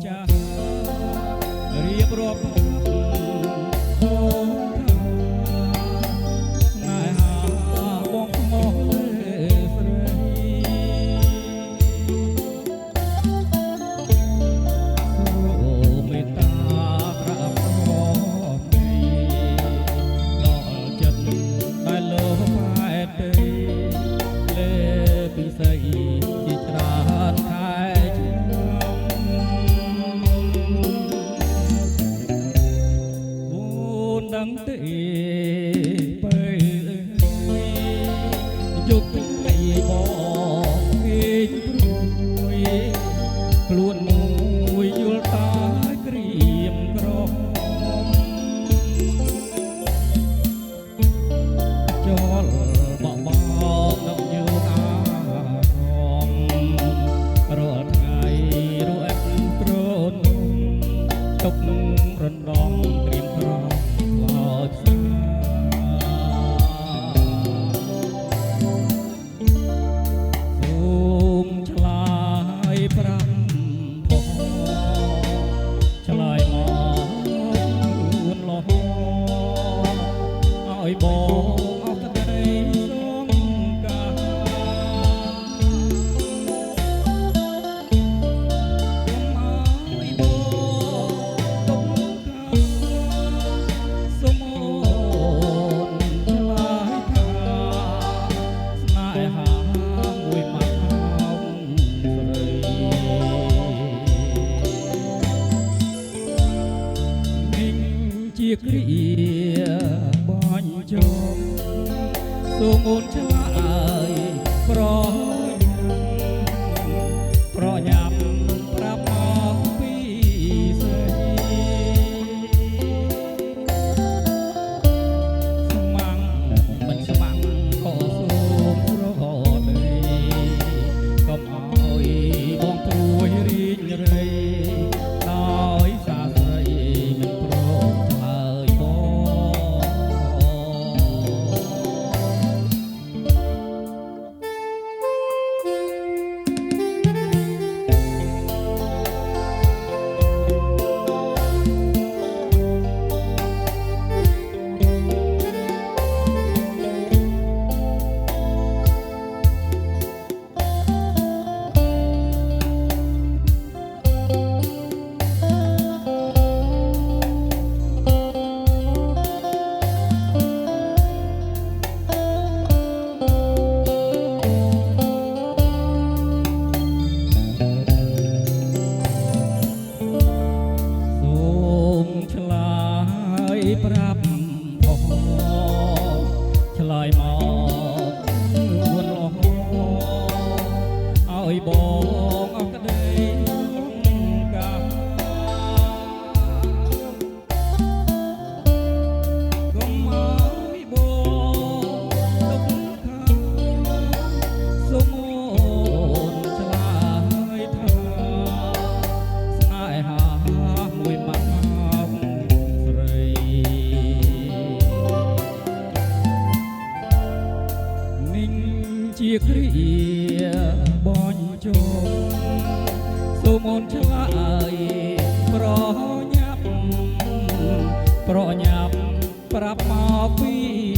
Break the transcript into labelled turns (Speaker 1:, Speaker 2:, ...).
Speaker 1: ចារៀបរាប់អូស្នេហាបងមកស្រីអូមេត្តាក្រាបរំដល់ចិត្តដែលលើបែបទេលេពិសីជាច្រើនខែដឹងទេពេលយកពីបងគេព្រួយខ្លួនមួយយល់តាក្រៀមក្រំចលបបដល់យូរអារម្មណ៍រាល់ថ្ងៃរអិតត្រនំទុករំដំក្រៀមក្រំបងអស់ក្តីសង្ការឲ្យបងទុកខាសុំអូនឆ្លើយថាស្នេហាមួយម៉ាត់ស្រីនិងជាគ្រាបាញ់ជុំសូមអូនឆ្លើយប្រញាប់ប្រាប់មកពីស្រីស្មាំងមិនស្មាំងក៏សូមប្រហដីកុំឲ្យបងព្រួយរីករាយដោយសារស្រីមិនព្រមឆ្លើយប្រាប់ផងឆ្លើយមកួនរហឲ្យបងអស់ក្តីកាកុំឲ្យបងទុកខាសុំអូនឆ្លើយថាស្នេហាមួយម៉ាត់ជាគ្រាបាញ់ជុំសូមអូនឆ្លើយប្រញាប់ប្រាប់មកពី